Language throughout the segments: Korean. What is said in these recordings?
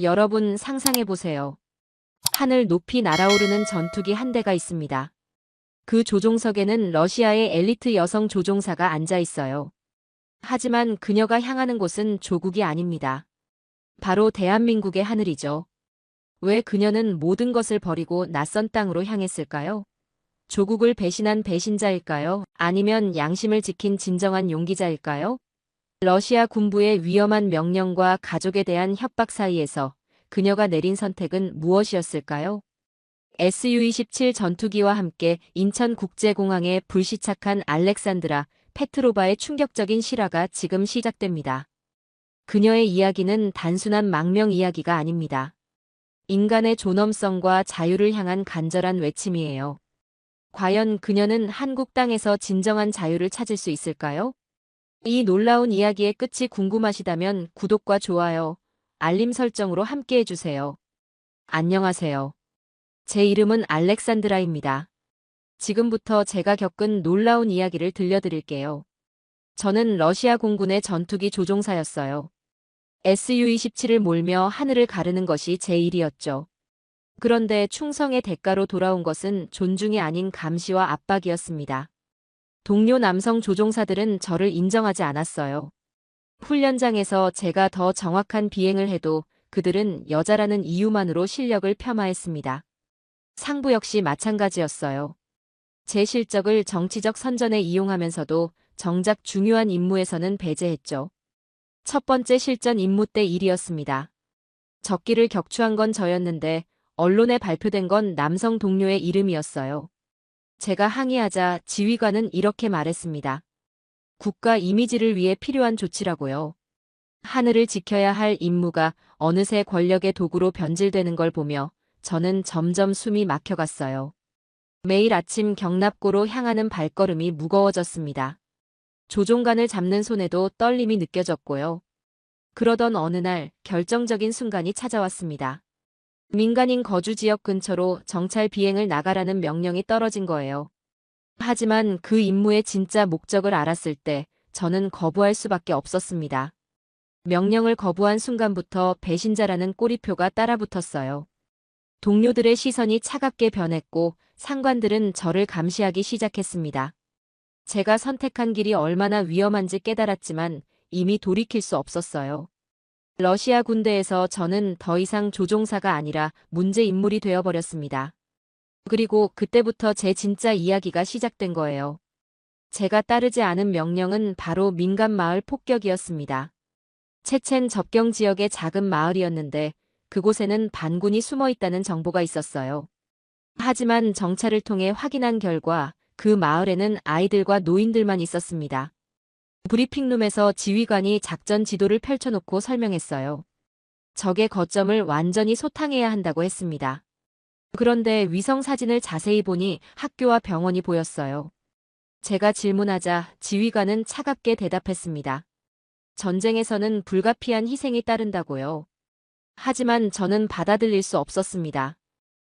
여러분 상상해보세요. 하늘 높이 날아오르는 전투기 한 대가 있습니다. 그 조종석에는 러시아의 엘리트 여성 조종사가 앉아 있어요. 하지만 그녀가 향하는 곳은 조국이 아닙니다. 바로 대한민국의 하늘이죠. 왜 그녀는 모든 것을 버리고 낯선 땅으로 향했을까요? 조국을 배신한 배신자일까요? 아니면 양심을 지킨 진정한 용기자일까요? 러시아 군부의 위험한 명령과 가족에 대한 협박 사이에서 그녀가 내린 선택은 무엇이었을까요? Su-27 전투기와 함께 인천국제공항에 불시착한 알렉산드라 페트로바의 충격적인 실화가 지금 시작됩니다. 그녀의 이야기는 단순한 망명 이야기가 아닙니다. 인간의 존엄성과 자유를 향한 간절한 외침이에요. 과연 그녀는 한국 땅에서 진정한 자유를 찾을 수 있을까요? 이 놀라운 이야기의 끝이 궁금하시다면 구독과 좋아요, 알림 설정으로 함께 해주세요. 안녕하세요. 제 이름은 알렉산드라입니다. 지금부터 제가 겪은 놀라운 이야기를 들려드릴게요. 저는 러시아 공군의 전투기 조종사였어요. Su-27을 몰며 하늘을 가르는 것이 제 일이었죠. 그런데 충성의 대가로 돌아온 것은 존중이 아닌 감시와 압박이었습니다. 동료 남성 조종사들은 저를 인정하지 않았어요. 훈련장에서 제가 더 정확한 비행을 해도 그들은 여자라는 이유만으로 실력을 폄하했습니다. 상부 역시 마찬가지였어요. 제 실적을 정치적 선전에 이용하면서도 정작 중요한 임무에서는 배제했죠. 첫 번째 실전 임무 때 일이었습니다. 적기를 격추한 건 저였는데 언론에 발표된 건 남성 동료의 이름이었어요. 제가 항의하자 지휘관은 이렇게 말했습니다. 국가 이미지를 위해 필요한 조치라고요. 하늘을 지켜야 할 임무가 어느새 권력의 도구로 변질되는 걸 보며 저는 점점 숨이 막혀갔어요. 매일 아침 경납고로 향하는 발걸음이 무거워졌습니다. 조종관을 잡는 손에도 떨림이 느껴졌고요. 그러던 어느 날 결정적인 순간이 찾아왔습니다. 민간인 거주 지역 근처로 정찰 비행을 나가라는 명령이 떨어진 거예요. 하지만 그 임무의 진짜 목적을 알았을 때 저는 거부할 수밖에 없었습니다. 명령을 거부한 순간부터 배신자라는 꼬리표가 따라붙었어요. 동료들의 시선이 차갑게 변했고 상관들은 저를 감시하기 시작했습니다. 제가 선택한 길이 얼마나 위험한지 깨달았지만 이미 돌이킬 수 없었어요. 러시아 군대에서 저는 더 이상 조종사가 아니라 문제 인물이 되어버렸습니다. 그리고 그때부터 제 진짜 이야기가 시작된 거예요. 제가 따르지 않은 명령은 바로 민간 마을 폭격이었습니다. 체첸 접경 지역의 작은 마을이었는데 그곳에는 반군이 숨어 있다는 정보가 있었어요. 하지만 정찰을 통해 확인한 결과 그 마을에는 아이들과 노인들만 있었습니다. 브리핑룸에서 지휘관이 작전 지도를 펼쳐놓고 설명했어요. 적의 거점을 완전히 소탕해야 한다고 했습니다. 그런데 위성 사진을 자세히 보니 학교와 병원이 보였어요. 제가 질문하자 지휘관은 차갑게 대답했습니다. 전쟁에서는 불가피한 희생이 따른다고요. 하지만 저는 받아들일 수 없었습니다.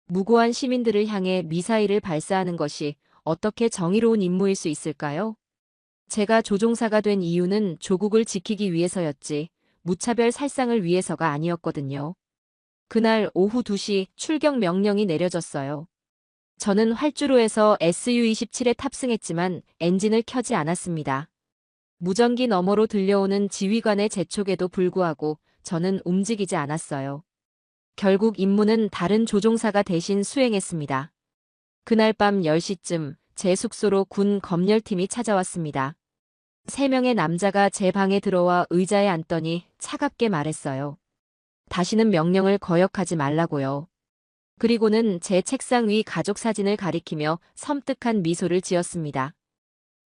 무고한 시민들을 향해 미사일을 발사하는 것이 어떻게 정의로운 임무일 수 있을까요? 제가 조종사가 된 이유는 조국을 지키기 위해서였지 무차별 살상을 위해서가 아니었거든요. 그날 오후 2시 출격 명령이 내려졌어요. 저는 활주로에서 Su-27에 탑승했지만 엔진을 켜지 않았습니다. 무전기 너머로 들려오는 지휘관의 재촉에도 불구하고 저는 움직이지 않았어요. 결국 임무는 다른 조종사가 대신 수행했습니다. 그날 밤 10시쯤 제 숙소로 군 검열팀이 찾아왔습니다. 3명의 남자가 제 방에 들어와 의자에 앉더니 차갑게 말했어요. 다시는 명령을 거역하지 말라고요. 그리고는 제 책상 위 가족 사진을 가리키며 섬뜩한 미소를 지었습니다.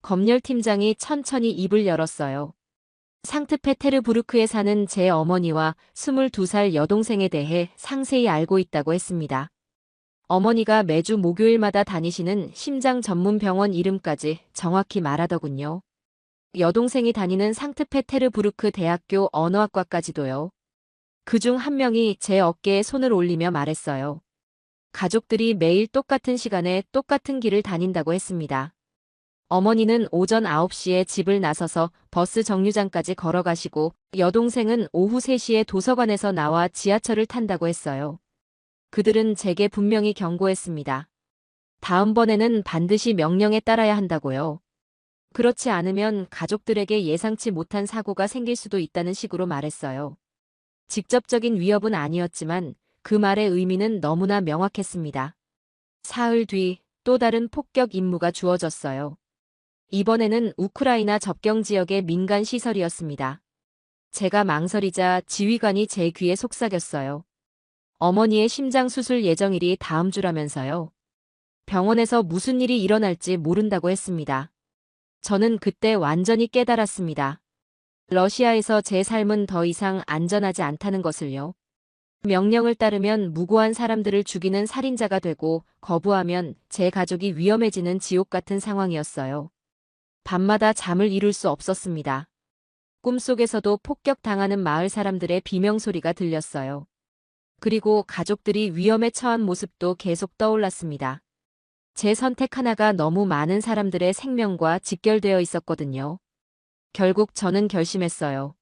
검열팀장이 천천히 입을 열었어요. 상트페테르부르크에 사는 제 어머니와 22살 여동생에 대해 상세히 알고 있다고 했습니다. 어머니가 매주 목요일마다 다니시는 심장 전문 병원 이름까지 정확히 말하더군요. 여동생이 다니는 상트페테르부르크 대학교 언어학과까지도요. 그중 한 명이 제 어깨에 손을 올리며 말했어요. 가족들이 매일 똑같은 시간에 똑같은 길을 다닌다고 했습니다. 어머니는 오전 9시에 집을 나서서 버스 정류장까지 걸어가시고 여동생은 오후 3시에 도서관에서 나와 지하철을 탄다고 했어요. 그들은 제게 분명히 경고했습니다. 다음번에는 반드시 명령에 따라야 한다고요. 그렇지 않으면 가족들에게 예상치 못한 사고가 생길 수도 있다는 식으로 말했어요. 직접적인 위협은 아니었지만 그 말의 의미는 너무나 명확했습니다. 사흘 뒤 또 다른 폭격 임무가 주어졌어요. 이번에는 우크라이나 접경 지역의 민간 시설이었습니다. 제가 망설이자 지휘관이 제 귀에 속삭였어요. 어머니의 심장 수술 예정일이 다음 주라면서요. 병원에서 무슨 일이 일어날지 모른다고 했습니다. 저는 그때 완전히 깨달았습니다. 러시아에서 제 삶은 더 이상 안전하지 않다는 것을요. 명령을 따르면 무고한 사람들을 죽이는 살인자가 되고 거부하면 제 가족이 위험해지는 지옥 같은 상황이었어요. 밤마다 잠을 이룰 수 없었습니다. 꿈속에서도 폭격당하는 마을 사람들의 비명소리가 들렸어요. 그리고 가족들이 위험에 처한 모습도 계속 떠올랐습니다. 제 선택 하나가 너무 많은 사람들의 생명과 직결되어 있었거든요. 결국 저는 결심했어요.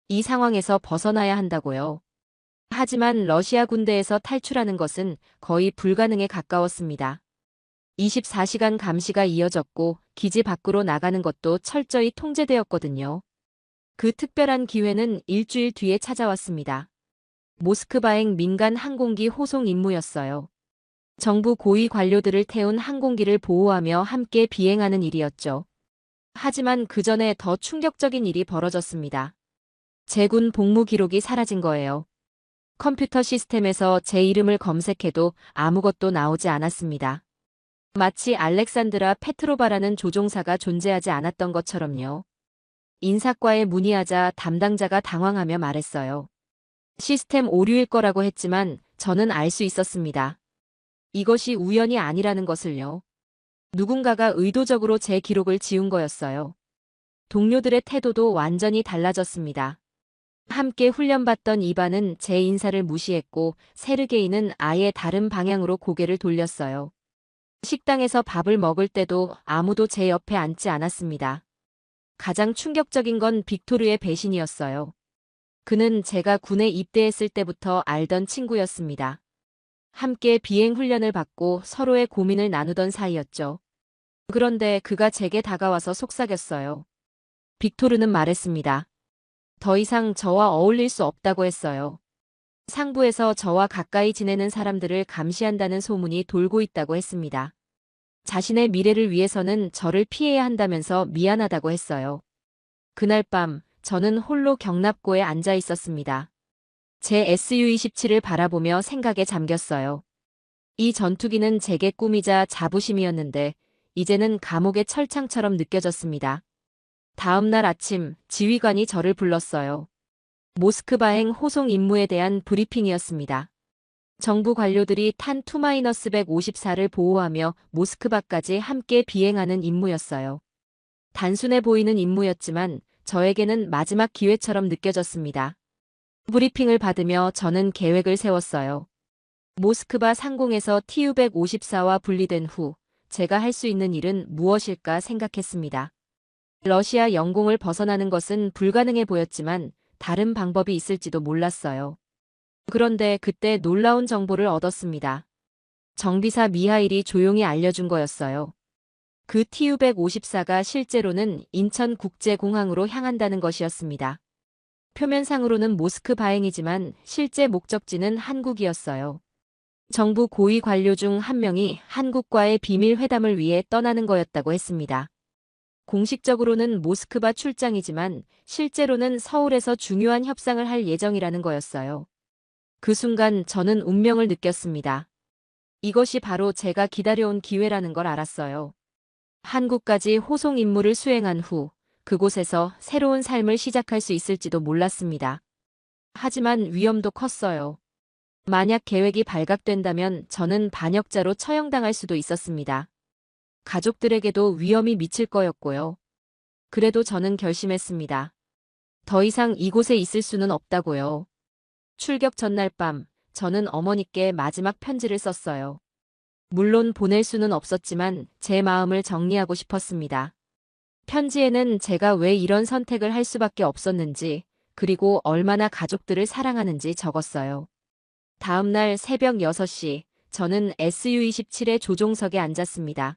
이 상황에서 벗어나야 한다고요. 하지만 러시아 군대에서 탈출하는 것은 거의 불가능에 가까웠습니다. 24시간 감시가 이어졌고 기지 밖으로 나가는 것도 철저히 통제되었거든요. 그 특별한 기회는 일주일 뒤에 찾아왔습니다. 모스크바행 민간 항공기 호송 임무였어요. 정부 고위 관료들을 태운 항공기를 보호하며 함께 비행하는 일이었죠. 하지만 그 전에 더 충격적인 일이 벌어졌습니다. 제 군 복무 기록이 사라진 거예요. 컴퓨터 시스템에서 제 이름을 검색해도 아무것도 나오지 않았습니다. 마치 알렉산드라 페트로바라는 조종사가 존재하지 않았던 것처럼요. 인사과에 문의하자 담당자가 당황하며 말했어요. 시스템 오류일 거라고 했지만 저는 알 수 있었습니다. 이것이 우연이 아니라는 것을요. 누군가가 의도적으로 제 기록을 지운 거였어요. 동료들의 태도도 완전히 달라졌습니다. 함께 훈련받던 이반은 제 인사를 무시했고 세르게이는 아예 다른 방향으로 고개를 돌렸어요. 식당에서 밥을 먹을 때도 아무도 제 옆에 앉지 않았습니다. 가장 충격적인 건 빅토르의 배신이었어요. 그는 제가 군에 입대했을 때부터 알던 친구였습니다. 함께 비행 훈련을 받고 서로의 고민을 나누던 사이였죠. 그런데 그가 제게 다가와서 속삭였어요. 빅토르는 말했습니다. 더 이상 저와 어울릴 수 없다고 했어요. 상부에서 저와 가까이 지내는 사람들을 감시한다는 소문이 돌고 있다고 했습니다. 자신의 미래를 위해서는 저를 피해야 한다면서 미안하다고 했어요. 그날 밤 저는 홀로 경납고에 앉아 있었습니다. 제 SU-27을 바라보며 생각에 잠겼어요. 이 전투기는 제게 꿈이자 자부심이었는데 이제는 감옥의 철창처럼 느껴졌습니다. 다음 날 아침 지휘관이 저를 불렀어요. 모스크바행 호송 임무에 대한 브리핑이었습니다. 정부 관료들이 탄 투-154를 보호하며 모스크바까지 함께 비행하는 임무였어요. 단순해 보이는 임무였지만 저에게는 마지막 기회처럼 느껴졌습니다. 브리핑을 받으며 저는 계획을 세웠어요. 모스크바 상공에서 Tu-154와 분리된 후 제가 할 수 있는 일은 무엇일까 생각했습니다. 러시아 영공을 벗어나는 것은 불가능해 보였지만 다른 방법이 있을지도 몰랐어요. 그런데 그때 놀라운 정보를 얻었습니다. 정비사 미하일이 조용히 알려준 거였어요. 그 Tu-154가 실제로는 인천국제공항으로 향한다는 것이었습니다. 표면상으로는 모스크바행이지만 실제 목적지는 한국이었어요. 정부 고위 관료 중 한 명이 한국과의 비밀 회담을 위해 떠나는 거였다고 했습니다. 공식적으로는 모스크바 출장이지만 실제로는 서울에서 중요한 협상을 할 예정이라는 거였어요. 그 순간 저는 운명을 느꼈습니다. 이것이 바로 제가 기다려온 기회라는 걸 알았어요. 한국까지 호송 임무를 수행한 후 그곳에서 새로운 삶을 시작할 수 있을지도 몰랐습니다. 하지만 위험도 컸어요. 만약 계획이 발각된다면 저는 반역자로 처형당할 수도 있었습니다. 가족들에게도 위험이 미칠 거였고요. 그래도 저는 결심했습니다. 더 이상 이곳에 있을 수는 없다고요. 출격 전날 밤 저는 어머니께 마지막 편지를 썼어요. 물론 보낼 수는 없었지만 제 마음을 정리하고 싶었습니다. 편지에는 제가 왜 이런 선택을 할 수밖에 없었는지, 그리고 얼마나 가족들을 사랑하는지 적었어요. 다음 날 새벽 6시, 저는 SU-27의 조종석에 앉았습니다.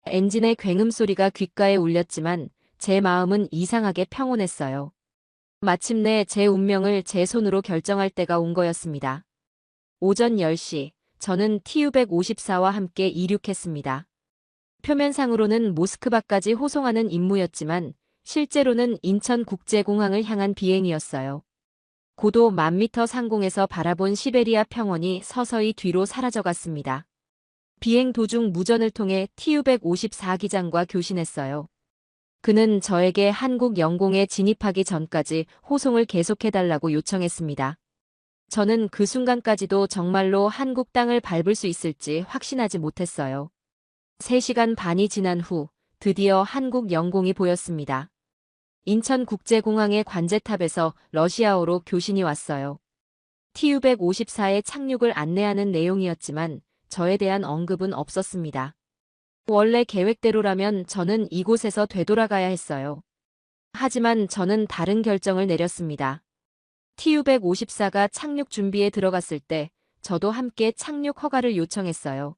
엔진의 굉음 소리가 귓가에 울렸지만 제 마음은 이상하게 평온했어요. 마침내 제 운명을 제 손으로 결정할 때가 온 거였습니다. 오전 10시, 저는 TU-154와 함께 이륙했습니다. 표면상으로는 모스크바까지 호송하는 임무였지만 실제로는 인천국제공항을 향한 비행이었어요. 고도 1000m 상공에서 바라본 시베리아 평원이 서서히 뒤로 사라져갔습니다. 비행 도중 무전을 통해 TU-154 기장과 교신했어요. 그는 저에게 한국 영공에 진입하기 전까지 호송을 계속해달라고 요청했습니다. 저는 그 순간까지도 정말로 한국 땅을 밟을 수 있을지 확신하지 못했어요. 3시간 반이 지난 후 드디어 한국 영공이 보였습니다. 인천국제공항의 관제탑에서 러시아어로 교신이 왔어요. TU-154의 착륙을 안내하는 내용이었지만 저에 대한 언급은 없었습니다. 원래 계획대로라면 저는 이곳에서 되돌아가야 했어요. 하지만 저는 다른 결정을 내렸습니다. TU-154가 착륙 준비에 들어갔을 때 저도 함께 착륙 허가를 요청했어요.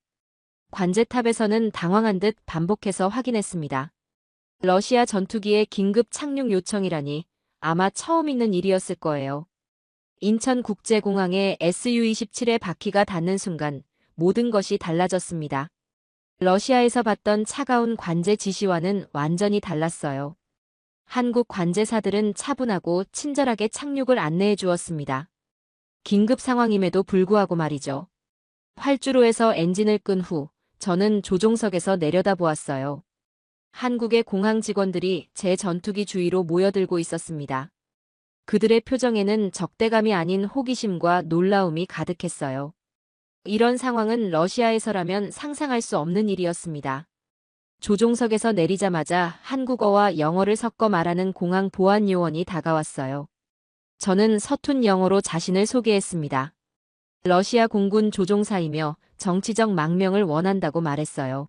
관제탑에서는 당황한 듯 반복해서 확인했습니다. 러시아 전투기의 긴급 착륙 요청이라니 아마 처음 있는 일이었을 거예요. 인천국제공항에 SU-27의 바퀴가 닿는 순간 모든 것이 달라졌습니다. 러시아에서 봤던 차가운 관제 지시와는 완전히 달랐어요. 한국 관제사들은 차분하고 친절하게 착륙을 안내해 주었습니다. 긴급 상황임에도 불구하고 말이죠. 활주로에서 엔진을 끈 후 저는 조종석에서 내려다보았어요. 한국의 공항 직원들이 제 전투기 주위로 모여들고 있었습니다. 그들의 표정에는 적대감이 아닌 호기심과 놀라움이 가득했어요. 이런 상황은 러시아에서라면 상상할 수 없는 일이었습니다. 조종석에서 내리자마자 한국어와 영어를 섞어 말하는 공항 보안 요원이 다가왔어요. 저는 서툰 영어로 자신을 소개했습니다. 러시아 공군 조종사이며 정치적 망명을 원한다고 말했어요.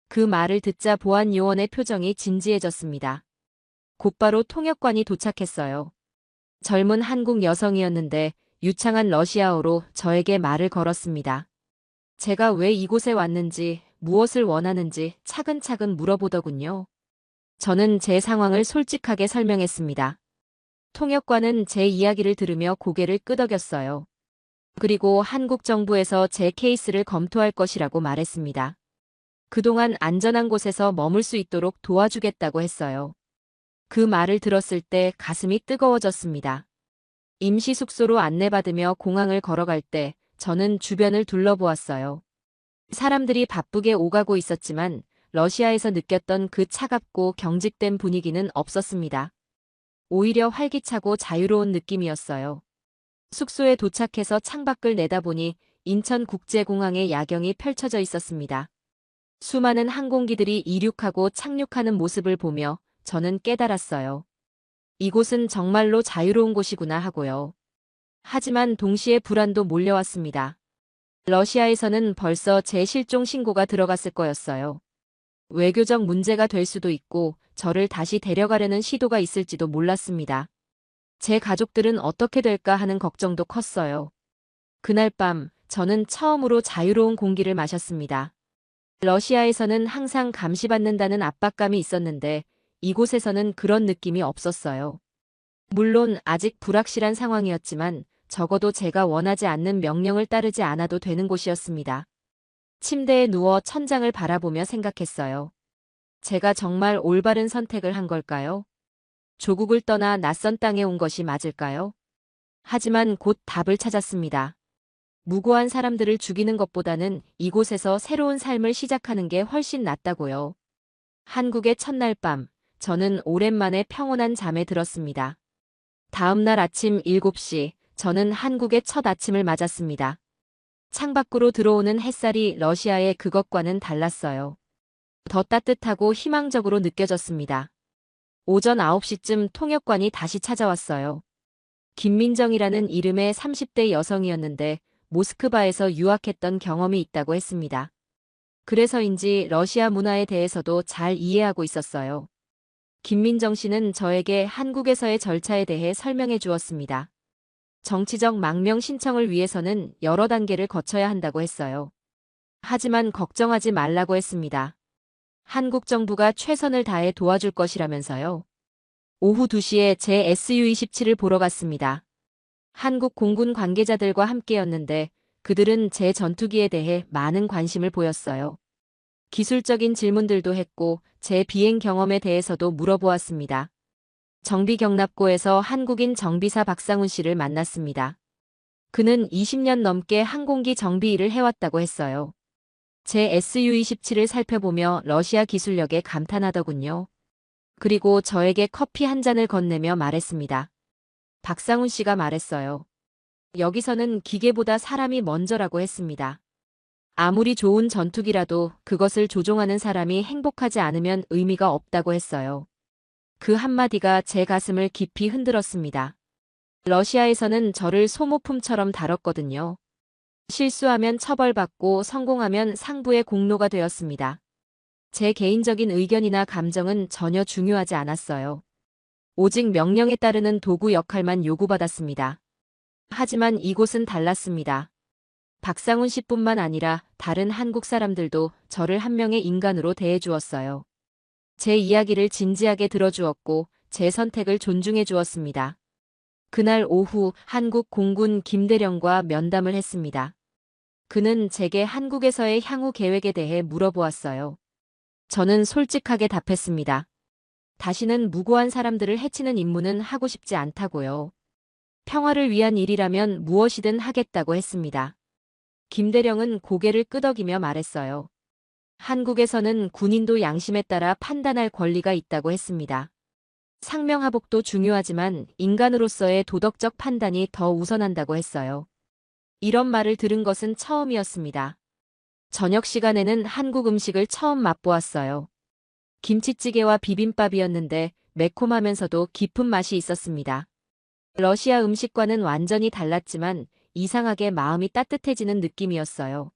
그 말을 듣자 보안 요원의 표정이 진지해졌습니다. 곧바로 통역관이 도착했어요. 젊은 한국 여성이었는데 유창한 러시아어로 저에게 말을 걸었습니다. 제가 왜 이곳에 왔는지, 무엇을 원하는지 차근차근 물어보더군요. 저는 제 상황을 솔직하게 설명했습니다. 통역관은 제 이야기를 들으며 고개를 끄덕였어요. 그리고 한국 정부에서 제 케이스를 검토할 것이라고 말했습니다. 그동안 안전한 곳에서 머물 수 있도록 도와주겠다고 했어요. 그 말을 들었을 때 가슴이 뜨거워졌습니다. 임시 숙소로 안내받으며 공항을 걸어갈 때 저는 주변을 둘러보았어요. 사람들이 바쁘게 오가고 있었지만 러시아에서 느꼈던 그 차갑고 경직된 분위기는 없었습니다. 오히려 활기차고 자유로운 느낌이었어요. 숙소에 도착해서 창밖을 내다보니 인천국제공항의 야경이 펼쳐져 있었습니다. 수많은 항공기들이 이륙하고 착륙하는 모습을 보며 저는 깨달았어요. 이곳은 정말로 자유로운 곳이구나 하고요. 하지만 동시에 불안도 몰려왔습니다. 러시아에서는 벌써 제 실종 신고가 들어갔을 거였어요. 외교적 문제가 될 수도 있고 저를 다시 데려가려는 시도가 있을지도 몰랐습니다. 제 가족들은 어떻게 될까 하는 걱정도 컸어요. 그날 밤 저는 처음으로 자유로운 공기를 마셨습니다. 러시아에서는 항상 감시받는다는 압박감이 있었는데 이곳에서는 그런 느낌이 없었어요. 물론 아직 불확실한 상황이었지만 적어도 제가 원하지 않는 명령을 따르지 않아도 되는 곳이었습니다. 침대에 누워 천장을 바라보며 생각했어요. 제가 정말 올바른 선택을 한 걸까요? 조국을 떠나 낯선 땅에 온 것이 맞을까요? 하지만 곧 답을 찾았습니다. 무고한 사람들을 죽이는 것보다는 이곳에서 새로운 삶을 시작하는 게 훨씬 낫다고요. 한국의 첫날 밤, 저는 오랜만에 평온한 잠에 들었습니다. 다음 날 아침 7시, 저는 한국의 첫 아침을 맞았습니다. 창밖으로 들어오는 햇살이 러시아의 그것과는 달랐어요. 더 따뜻하고 희망적으로 느껴졌습니다. 오전 9시쯤 통역관이 다시 찾아왔어요. 김민정이라는 이름의 30대 여성이었는데 모스크바에서 유학했던 경험이 있다고 했습니다. 그래서인지 러시아 문화에 대해서도 잘 이해하고 있었어요. 김민정 씨는 저에게 한국에서의 절차에 대해 설명해 주었습니다. 정치적 망명 신청을 위해서는 여러 단계를 거쳐야 한다고 했어요. 하지만 걱정하지 말라고 했습니다. 한국 정부가 최선을 다해 도와줄 것이라면서요. 오후 2시에 제 SU-27을 보러 갔습니다. 한국 공군 관계자들과 함께였는데 그들은 제 전투기에 대해 많은 관심을 보였어요. 기술적인 질문들도 했고 제 비행 경험에 대해서도 물어보았습니다. 정비경납고에서 한국인 정비사 박상훈 씨를 만났습니다. 그는 20년 넘게 항공기 정비 일을 해왔다고 했어요. 제 SU-27을 살펴보며 러시아 기술력에 감탄하더군요. 그리고 저에게 커피 한 잔을 건네며 말했습니다. 박상훈 씨가 말했어요. 여기서는 기계보다 사람이 먼저라고 했습니다. 아무리 좋은 전투기라도 그것을 조종하는 사람이 행복하지 않으면 의미가 없다고 했어요. 그 한마디가 제 가슴을 깊이 흔들었습니다. 러시아에서는 저를 소모품처럼 다뤘거든요. 실수하면 처벌받고 성공하면 상부의 공로가 되었습니다. 제 개인적인 의견이나 감정은 전혀 중요하지 않았어요. 오직 명령에 따르는 도구 역할만 요구받았습니다. 하지만 이곳은 달랐습니다. 박상훈 씨뿐만 아니라 다른 한국 사람들도 저를 한 명의 인간으로 대해주었어요. 제 이야기를 진지하게 들어주었고 제 선택을 존중해 주었습니다. 그날 오후 한국 공군 김대령과 면담을 했습니다. 그는 제게 한국에서의 향후 계획에 대해 물어보았어요. 저는 솔직하게 답했습니다. 다시는 무고한 사람들을 해치는 임무는 하고 싶지 않다고요. 평화를 위한 일이라면 무엇이든 하겠다고 했습니다. 김대령은 고개를 끄덕이며 말했어요. 한국에서는 군인도 양심에 따라 판단할 권리가 있다고 했습니다. 상명하복도 중요하지만 인간으로서의 도덕적 판단이 더 우선한다고 했어요. 이런 말을 들은 것은 처음이었습니다. 저녁 시간에는 한국 음식을 처음 맛보았어요. 김치찌개와 비빔밥이었는데 매콤하면서도 깊은 맛이 있었습니다. 러시아 음식과는 완전히 달랐지만 이상하게 마음이 따뜻해지는 느낌이었어요.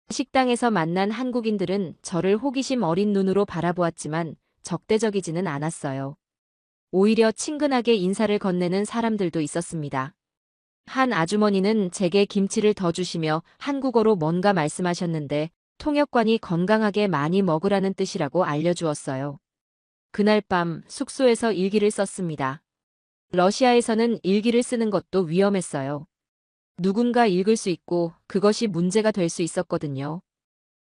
식당에서 만난 한국인들은 저를 호기심 어린 눈으로 바라보았지만 적대적이지는 않았어요. 오히려 친근하게 인사를 건네는 사람들도 있었습니다. 한 아주머니는 제게 김치를 더 주시며 한국어로 뭔가 말씀하셨는데 통역관이 건강하게 많이 먹으라는 뜻이라고 알려주었어요. 그날 밤 숙소에서 일기를 썼습니다. 러시아에서는 일기를 쓰는 것도 위험했어요. 누군가 읽을 수 있고 그것이 문제가 될 수 있었거든요.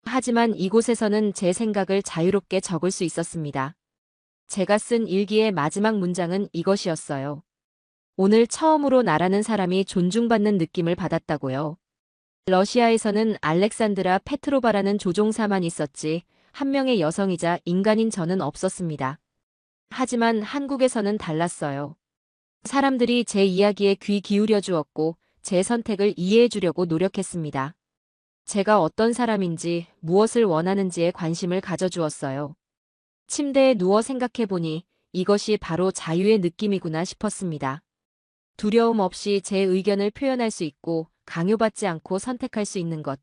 하지만 이곳에서는 제 생각을 자유롭게 적을 수 있었습니다. 제가 쓴 일기의 마지막 문장은 이것이었어요. 오늘 처음으로 나라는 사람이 존중받는 느낌을 받았다고요. 러시아에서는 알렉산드라 페트로바라는 조종사만 있었지 한 명의 여성이자 인간인 저는 없었습니다. 하지만 한국에서는 달랐어요. 사람들이 제 이야기에 귀 기울여 주었고 제 선택을 이해해 주려고 노력했습니다. 제가 어떤 사람인지 무엇을 원하는지에 관심을 가져주었어요. 침대에 누워 생각해보니 이것이 바로 자유의 느낌이구나 싶었습니다. 두려움 없이 제 의견을 표현할 수 있고 강요받지 않고 선택할 수 있는 것.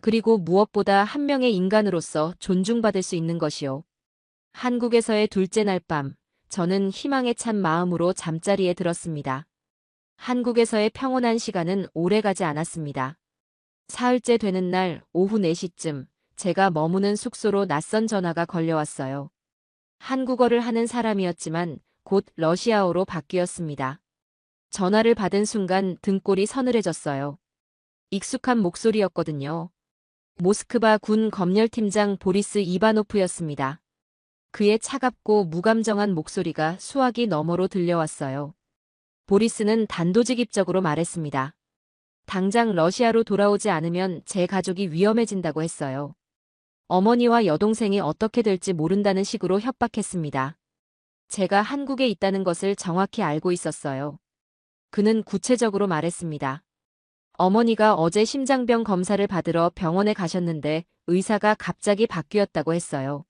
그리고 무엇보다 한 명의 인간으로서 존중받을 수 있는 것이요. 한국에서의 둘째 날 밤, 저는 희망에 찬 마음으로 잠자리에 들었습니다. 한국에서의 평온한 시간은 오래가지 않았습니다. 사흘째 되는 날 오후 4시쯤 제가 머무는 숙소로 낯선 전화가 걸려왔어요. 한국어를 하는 사람이었지만 곧 러시아어로 바뀌었습니다. 전화를 받은 순간 등골이 서늘해졌어요. 익숙한 목소리였거든요. 모스크바 군 검열팀장 보리스 이바노프였습니다. 그의 차갑고 무감정한 목소리가 수화기 너머로 들려왔어요. 보리스는 단도직입적으로 말했습니다. 당장 러시아로 돌아오지 않으면 제 가족이 위험해진다고 했어요. 어머니와 여동생이 어떻게 될지 모른다는 식으로 협박했습니다. 제가 한국에 있다는 것을 정확히 알고 있었어요. 그는 구체적으로 말했습니다. 어머니가 어제 심장병 검사를 받으러 병원에 가셨는데 의사가 갑자기 바뀌었다고 했어요.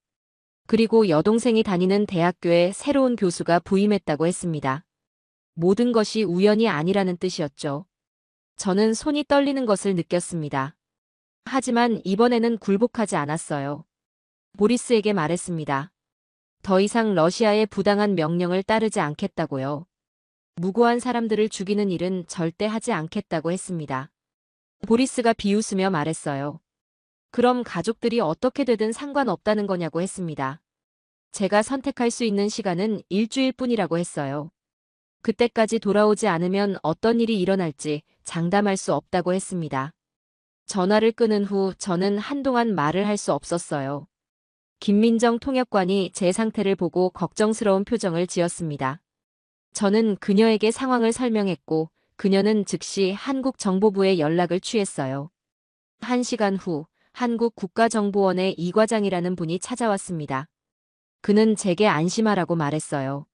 그리고 여동생이 다니는 대학교에 새로운 교수가 부임했다고 했습니다. 모든 것이 우연이 아니라는 뜻이었죠. 저는 손이 떨리는 것을 느꼈습니다. 하지만 이번에는 굴복하지 않았어요. 보리스에게 말했습니다. 더 이상 러시아의 부당한 명령을 따르지 않겠다고요. 무고한 사람들을 죽이는 일은 절대 하지 않겠다고 했습니다. 보리스가 비웃으며 말했어요. 그럼 가족들이 어떻게 되든 상관없다는 거냐고 했습니다. 제가 선택할 수 있는 시간은 일주일뿐이라고 했어요. 그때까지 돌아오지 않으면 어떤 일이 일어날지 장담할 수 없다고 했습니다. 전화를 끊은 후 저는 한동안 말을 할 수 없었어요. 김민정 통역관이 제 상태를 보고 걱정스러운 표정을 지었습니다. 저는 그녀에게 상황을 설명했고 그녀는 즉시 한국 정보부에 연락을 취했어요. 1시간 후 한국 국가정보원의 이 과장이라는 분이 찾아왔습니다. 그는 제게 안심하라고 말했어요.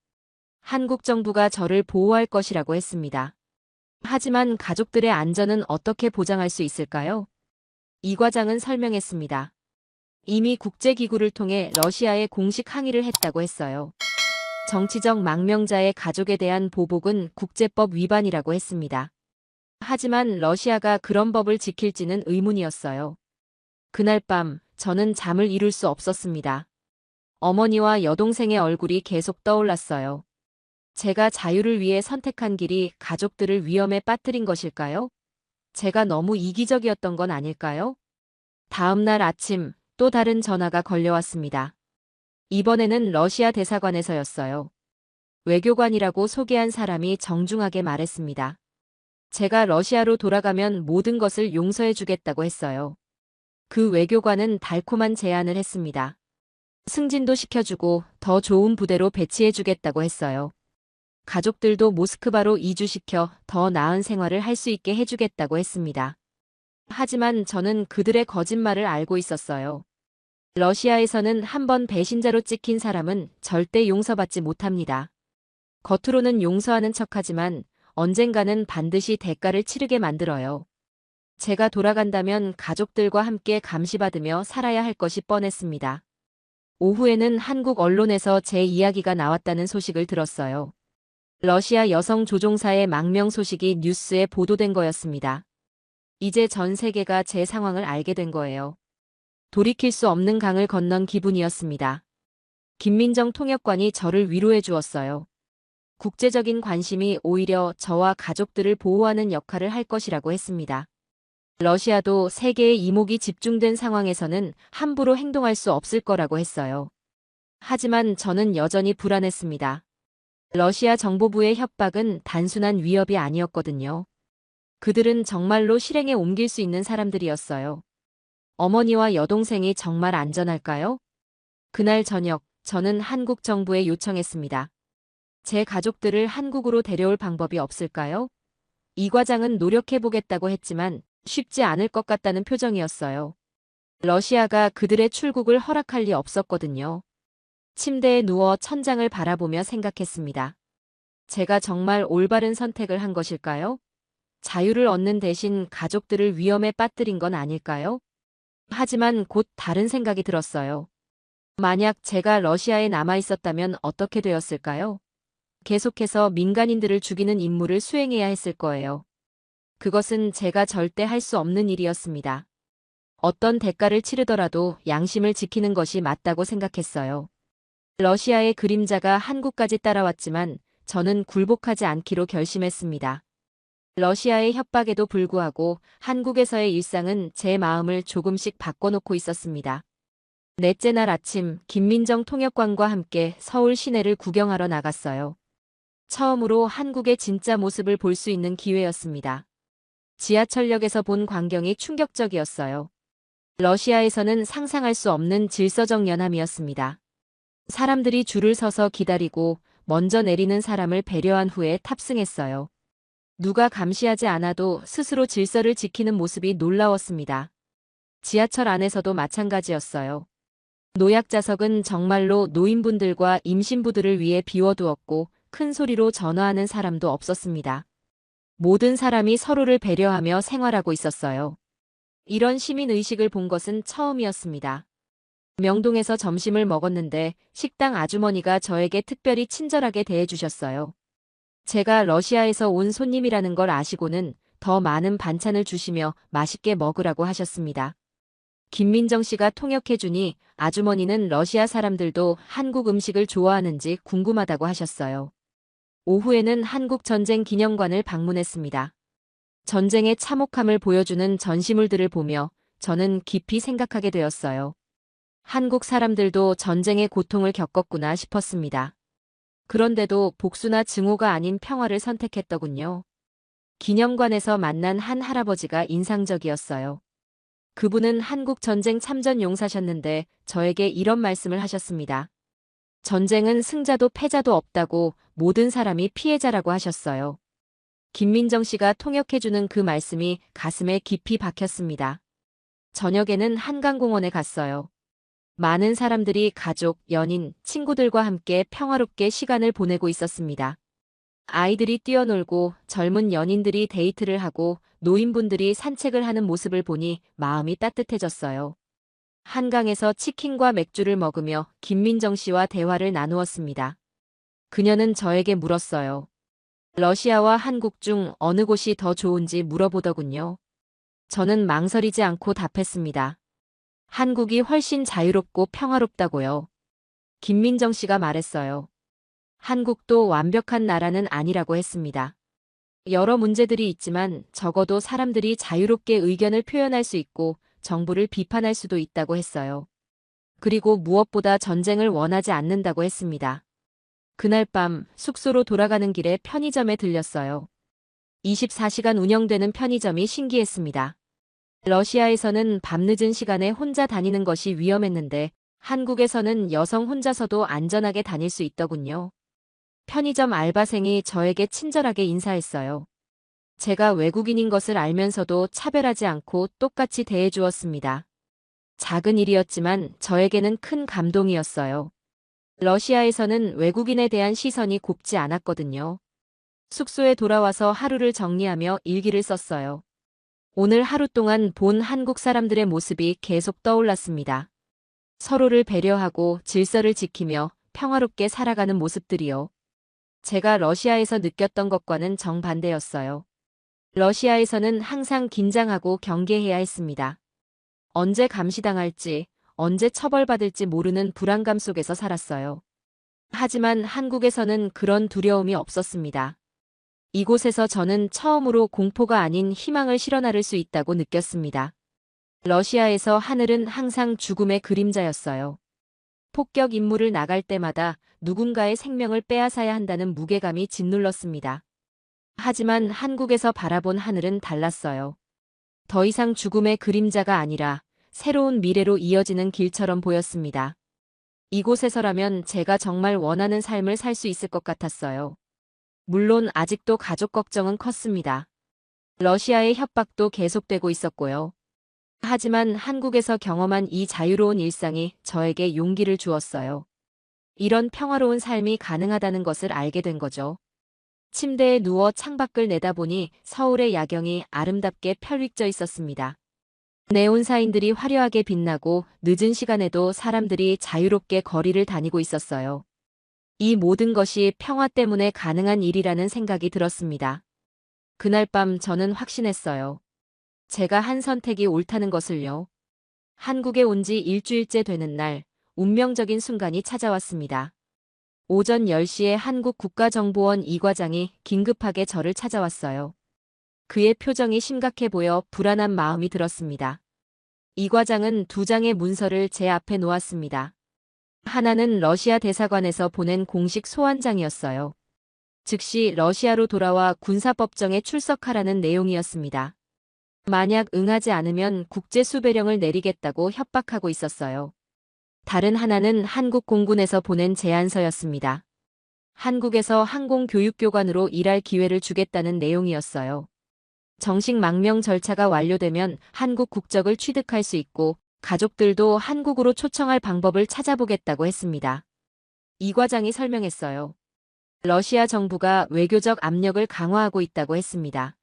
한국 정부가 저를 보호할 것이라고 했습니다. 하지만 가족들의 안전은 어떻게 보장할 수 있을까요? 이 과장은 설명했습니다. 이미 국제기구를 통해 러시아에 공식 항의를 했다고 했어요. 정치적 망명자의 가족에 대한 보복은 국제법 위반이라고 했습니다. 하지만 러시아가 그런 법을 지킬지는 의문이었어요. 그날 밤 저는 잠을 이룰 수 없었습니다. 어머니와 여동생의 얼굴이 계속 떠올랐어요. 제가 자유를 위해 선택한 길이 가족들을 위험에 빠뜨린 것일까요? 제가 너무 이기적이었던 건 아닐까요? 다음 날 아침 또 다른 전화가 걸려왔습니다. 이번에는 러시아 대사관에서였어요. 외교관이라고 소개한 사람이 정중하게 말했습니다. 제가 러시아로 돌아가면 모든 것을 용서해 주겠다고 했어요. 그 외교관은 달콤한 제안을 했습니다. 승진도 시켜주고 더 좋은 부대로 배치해 주겠다고 했어요. 가족들도 모스크바로 이주시켜 더 나은 생활을 할 수 있게 해주겠다고 했습니다. 하지만 저는 그들의 거짓말을 알고 있었어요. 러시아에서는 한번 배신자로 찍힌 사람은 절대 용서받지 못합니다. 겉으로는 용서하는 척하지만 언젠가는 반드시 대가를 치르게 만들어요. 제가 돌아간다면 가족들과 함께 감시받으며 살아야 할 것이 뻔했습니다. 오후에는 한국 언론에서 제 이야기가 나왔다는 소식을 들었어요. 러시아 여성 조종사의 망명 소식이 뉴스에 보도된 거였습니다. 이제 전 세계가 제 상황을 알게 된 거예요. 돌이킬 수 없는 강을 건넌 기분이었습니다. 김민정 통역관이 저를 위로해 주었어요. 국제적인 관심이 오히려 저와 가족들을 보호하는 역할을 할 것이라고 했습니다. 러시아도 세계의 이목이 집중된 상황에서는 함부로 행동할 수 없을 거라고 했어요. 하지만 저는 여전히 불안했습니다. 러시아 정보부의 협박은 단순한 위협이 아니었거든요. 그들은 정말로 실행에 옮길 수 있는 사람들이었어요. 어머니와 여동생이 정말 안전할까요? 그날 저녁, 저는 한국 정부에 요청했습니다. 제 가족들을 한국으로 데려올 방법이 없을까요? 이 과장은 노력해보겠다고 했지만 쉽지 않을 것 같다는 표정이었어요. 러시아가 그들의 출국을 허락할 리 없었거든요. 침대에 누워 천장을 바라보며 생각했습니다. 제가 정말 올바른 선택을 한 것일까요? 자유를 얻는 대신 가족들을 위험에 빠뜨린 건 아닐까요? 하지만 곧 다른 생각이 들었어요. 만약 제가 러시아에 남아 있었다면 어떻게 되었을까요? 계속해서 민간인들을 죽이는 임무를 수행해야 했을 거예요. 그것은 제가 절대 할 수 없는 일이었습니다. 어떤 대가를 치르더라도 양심을 지키는 것이 맞다고 생각했어요. 러시아의 그림자가 한국까지 따라왔지만 저는 굴복하지 않기로 결심했습니다. 러시아의 협박에도 불구하고 한국에서의 일상은 제 마음을 조금씩 바꿔놓고 있었습니다. 넷째 날 아침 김민정 통역관과 함께 서울 시내를 구경하러 나갔어요. 처음으로 한국의 진짜 모습을 볼 수 있는 기회였습니다. 지하철역에서 본 광경이 충격적이었어요. 러시아에서는 상상할 수 없는 질서적 연함이었습니다. 사람들이 줄을 서서 기다리고 먼저 내리는 사람을 배려한 후에 탑승했어요. 누가 감시하지 않아도 스스로 질서를 지키는 모습이 놀라웠습니다. 지하철 안에서도 마찬가지였어요. 노약자석은 정말로 노인분들과 임신부들을 위해 비워두었고 큰 소리로 전화하는 사람도 없었습니다. 모든 사람이 서로를 배려하며 생활하고 있었어요. 이런 시민의식을 본 것은 처음이었습니다. 명동에서 점심을 먹었는데 식당 아주머니가 저에게 특별히 친절하게 대해주셨어요. 제가 러시아에서 온 손님이라는 걸 아시고는 더 많은 반찬을 주시며 맛있게 먹으라고 하셨습니다. 김민정 씨가 통역해주니 아주머니는 러시아 사람들도 한국 음식을 좋아하는지 궁금하다고 하셨어요. 오후에는 한국전쟁 기념관을 방문했습니다. 전쟁의 참혹함을 보여주는 전시물들을 보며 저는 깊이 생각하게 되었어요. 한국 사람들도 전쟁의 고통을 겪었구나 싶었습니다. 그런데도 복수나 증오가 아닌 평화를 선택했더군요. 기념관에서 만난 한 할아버지가 인상적이었어요. 그분은 한국 전쟁 참전 용사셨는데 저에게 이런 말씀을 하셨습니다. 전쟁은 승자도 패자도 없다고 모든 사람이 피해자라고 하셨어요. 김민정 씨가 통역해주는 그 말씀이 가슴에 깊이 박혔습니다. 저녁에는 한강공원에 갔어요. 많은 사람들이 가족, 연인, 친구들과 함께 평화롭게 시간을 보내고 있었습니다. 아이들이 뛰어놀고 젊은 연인들이 데이트를 하고 노인분들이 산책을 하는 모습을 보니 마음이 따뜻해졌어요. 한강에서 치킨과 맥주를 먹으며 김민정 씨와 대화를 나누었습니다. 그녀는 저에게 물었어요. 러시아와 한국 중 어느 곳이 더 좋은지 물어보더군요. 저는 망설이지 않고 답했습니다. 한국이 훨씬 자유롭고 평화롭다고요. 김민정 씨가 말했어요. 한국도 완벽한 나라는 아니라고 했습니다. 여러 문제들이 있지만 적어도 사람들이 자유롭게 의견을 표현할 수 있고 정부를 비판할 수도 있다고 했어요. 그리고 무엇보다 전쟁을 원하지 않는다고 했습니다. 그날 밤 숙소로 돌아가는 길에 편의점에 들렸어요. 24시간 운영되는 편의점이 신기했습니다. 러시아에서는 밤늦은 시간에 혼자 다니는 것이 위험했는데 한국에서는 여성 혼자서도 안전하게 다닐 수 있더군요. 편의점 알바생이 저에게 친절하게 인사했어요. 제가 외국인인 것을 알면서도 차별하지 않고 똑같이 대해주었습니다. 작은 일이었지만 저에게는 큰 감동이었어요. 러시아에서는 외국인에 대한 시선이 곱지 않았거든요. 숙소에 돌아와서 하루를 정리하며 일기를 썼어요. 오늘 하루 동안 본 한국 사람들의 모습이 계속 떠올랐습니다. 서로를 배려하고 질서를 지키며 평화롭게 살아가는 모습들이요. 제가 러시아에서 느꼈던 것과는 정반대였어요. 러시아에서는 항상 긴장하고 경계해야 했습니다. 언제 감시당할지, 언제 처벌받을지 모르는 불안감 속에서 살았어요. 하지만 한국에서는 그런 두려움이 없었습니다. 이곳에서 저는 처음으로 공포가 아닌 희망을 실어나를 수 있다고 느꼈습니다. 러시아에서 하늘은 항상 죽음의 그림자였어요. 폭격 임무를 나갈 때마다 누군가의 생명을 빼앗아야 한다는 무게감이 짓눌렀습니다. 하지만 한국에서 바라본 하늘은 달랐어요. 더 이상 죽음의 그림자가 아니라 새로운 미래로 이어지는 길처럼 보였습니다. 이곳에서라면 제가 정말 원하는 삶을 살 수 있을 것 같았어요. 물론 아직도 가족 걱정은 컸습니다. 러시아의 협박도 계속되고 있었고요. 하지만 한국에서 경험한 이 자유로운 일상이 저에게 용기를 주었어요. 이런 평화로운 삶이 가능하다는 것을 알게 된 거죠. 침대에 누워 창밖을 내다보니 서울의 야경이 아름답게 펼쳐져 있었습니다. 네온사인들이 화려하게 빛나고 늦은 시간에도 사람들이 자유롭게 거리를 다니고 있었어요. 이 모든 것이 평화 때문에 가능한 일이라는 생각이 들었습니다. 그날 밤 저는 확신했어요. 제가 한 선택이 옳다는 것을요. 한국에 온 지 일주일째 되는 날, 운명적인 순간이 찾아왔습니다. 오전 10시에 한국 국가정보원 이 과장이 긴급하게 저를 찾아왔어요. 그의 표정이 심각해 보여 불안한 마음이 들었습니다. 이 과장은 두 장의 문서를 제 앞에 놓았습니다. 하나는 러시아 대사관에서 보낸 공식 소환장이었어요. 즉시 러시아로 돌아와 군사법정에 출석하라는 내용이었습니다. 만약 응하지 않으면 국제수배령을 내리겠다고 협박하고 있었어요. 다른 하나는 한국 공군에서 보낸 제안서였습니다. 한국에서 항공교육교관으로 일할 기회를 주겠다는 내용이었어요. 정식 망명 절차가 완료되면 한국 국적을 취득할 수 있고 가족들도 한국으로 초청할 방법을 찾아보겠다고 했습니다. 이 과장이 설명했어요. 러시아 정부가 외교적 압력을 강화하고 있다고 했습니다.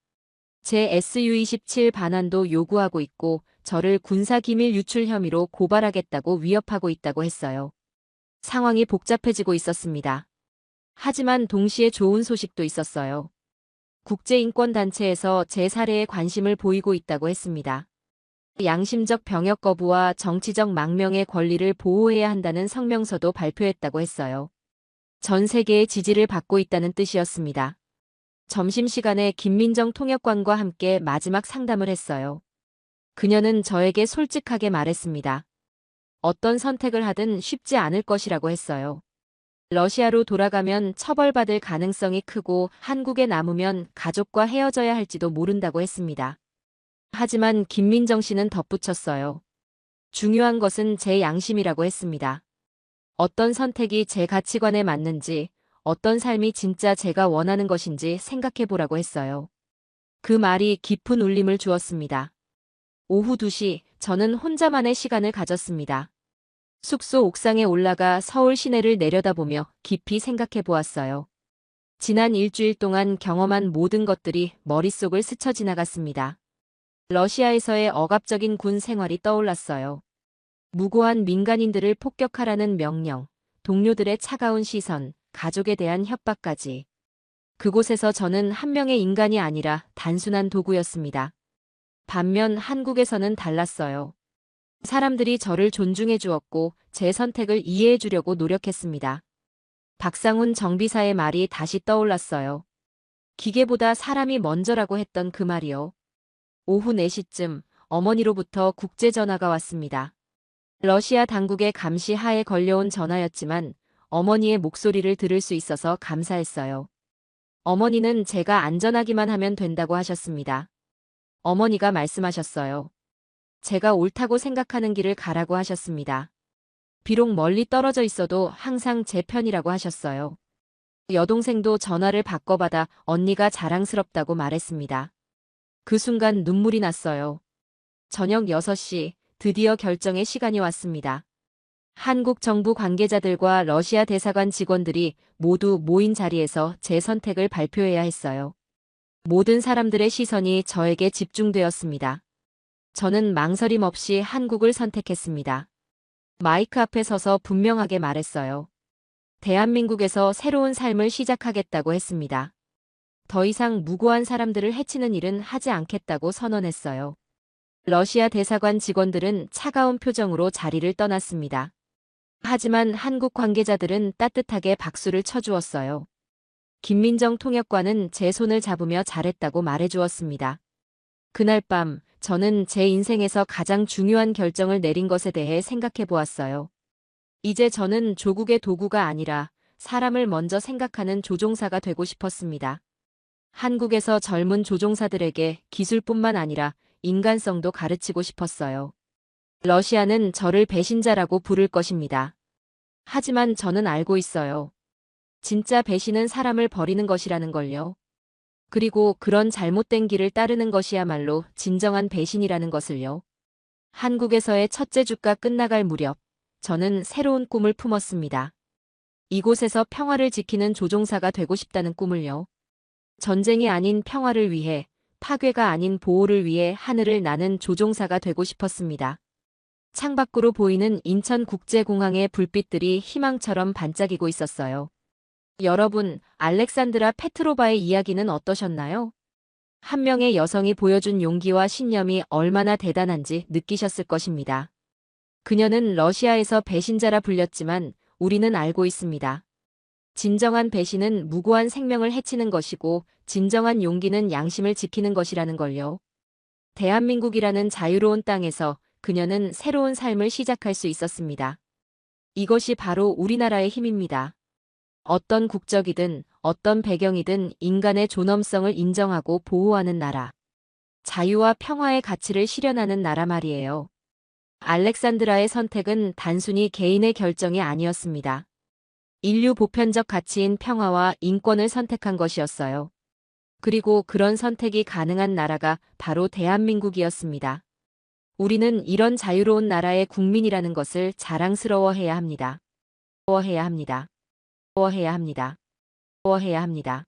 제 SU-27 반환도 요구하고 있고 저를 군사기밀 유출 혐의로 고발하겠다고 위협하고 있다고 했어요. 상황이 복잡해지고 있었습니다. 하지만 동시에 좋은 소식도 있었어요. 국제인권단체에서 제 사례에 관심을 보이고 있다고 했습니다. 양심적 병역 거부와 정치적 망명의 권리를 보호해야 한다는 성명서도 발표했다고 했어요. 전 세계의 지지를 받고 있다는 뜻이었습니다. 점심시간에 김민정 통역관과 함께 마지막 상담을 했어요. 그녀는 저에게 솔직하게 말했습니다. 어떤 선택을 하든 쉽지 않을 것이라고 했어요. 러시아로 돌아가면 처벌받을 가능성이 크고 한국에 남으면 가족과 헤어져야 할지도 모른다고 했습니다. 하지만 김민정 씨는 덧붙였어요. 중요한 것은 제 양심이라고 했습니다. 어떤 선택이 제 가치관에 맞는지, 어떤 삶이 진짜 제가 원하는 것인지 생각해 보라고 했어요. 그 말이 깊은 울림을 주었습니다. 오후 2시, 저는 혼자만의 시간을 가졌습니다. 숙소 옥상에 올라가 서울 시내를 내려다보며 깊이 생각해 보았어요. 지난 일주일 동안 경험한 모든 것들이 머릿속을 스쳐 지나갔습니다. 러시아에서의 억압적인 군 생활이 떠올랐어요. 무고한 민간인들을 폭격하라는 명령, 동료들의 차가운 시선, 가족에 대한 협박까지. 그곳에서 저는 한 명의 인간이 아니라 단순한 도구였습니다. 반면 한국에서는 달랐어요. 사람들이 저를 존중해 주었고 제 선택을 이해해 주려고 노력했습니다. 박상훈 정비사의 말이 다시 떠올랐어요. 기계보다 사람이 먼저라고 했던 그 말이요. 오후 4시쯤 어머니로부터 국제전화가 왔습니다. 러시아 당국의 감시 하에 걸려온 전화였지만 어머니의 목소리를 들을 수 있어서 감사했어요. 어머니는 제가 안전하기만 하면 된다고 하셨습니다. 어머니가 말씀하셨어요. 제가 옳다고 생각하는 길을 가라고 하셨습니다. 비록 멀리 떨어져 있어도 항상 제 편이라고 하셨어요. 여동생도 전화를 바꿔받아 언니가 자랑스럽다고 말했습니다. 그 순간 눈물이 났어요. 저녁 6시, 드디어 결정의 시간이 왔습니다. 한국 정부 관계자들과 러시아 대사관 직원들이 모두 모인 자리에서 제 선택을 발표해야 했어요. 모든 사람들의 시선이 저에게 집중되었습니다. 저는 망설임 없이 한국을 선택했습니다. 마이크 앞에 서서 분명하게 말했어요. 대한민국에서 새로운 삶을 시작하겠다고 했습니다. 더 이상 무고한 사람들을 해치는 일은 하지 않겠다고 선언했어요. 러시아 대사관 직원들은 차가운 표정으로 자리를 떠났습니다. 하지만 한국 관계자들은 따뜻하게 박수를 쳐주었어요. 김민정 통역관은 제 손을 잡으며 잘했다고 말해주었습니다. 그날 밤 저는 제 인생에서 가장 중요한 결정을 내린 것에 대해 생각해 보았어요. 이제 저는 조국의 도구가 아니라 사람을 먼저 생각하는 조종사가 되고 싶었습니다. 한국에서 젊은 조종사들에게 기술뿐만 아니라 인간성도 가르치고 싶었어요. 러시아는 저를 배신자라고 부를 것입니다. 하지만 저는 알고 있어요. 진짜 배신은 사람을 버리는 것이라는 걸요. 그리고 그런 잘못된 길을 따르는 것이야말로 진정한 배신이라는 것을요. 한국에서의 첫째 주가 끝나갈 무렵, 저는 새로운 꿈을 품었습니다. 이곳에서 평화를 지키는 조종사가 되고 싶다는 꿈을요. 전쟁이 아닌 평화를 위해, 파괴가 아닌 보호를 위해 하늘을 나는 조종사가 되고 싶었습니다. 창밖으로 보이는 인천국제공항의 불빛들이 희망처럼 반짝이고 있었어요. 여러분, 알렉산드라 페트로바의 이야기는 어떠셨나요? 한 명의 여성이 보여준 용기와 신념이 얼마나 대단한지 느끼셨을 것입니다. 그녀는 러시아에서 배신자라 불렸지만 우리는 알고 있습니다. 진정한 배신은 무고한 생명을 해치는 것이고 진정한 용기는 양심을 지키는 것이라는 걸요. 대한민국이라는 자유로운 땅에서 그녀는 새로운 삶을 시작할 수 있었습니다. 이것이 바로 우리나라의 힘입니다. 어떤 국적이든 어떤 배경이든 인간의 존엄성을 인정하고 보호하는 나라. 자유와 평화의 가치를 실현하는 나라 말이에요. 알렉산드라의 선택은 단순히 개인의 결정이 아니었습니다. 인류 보편적 가치인 평화와 인권을 선택한 것이었어요. 그리고 그런 선택이 가능한 나라가 바로 대한민국이었습니다. 우리는 이런 자유로운 나라의 국민이라는 것을 자랑스러워해야 합니다. 해야 합니다. 해야 합니다. 해야 합니다.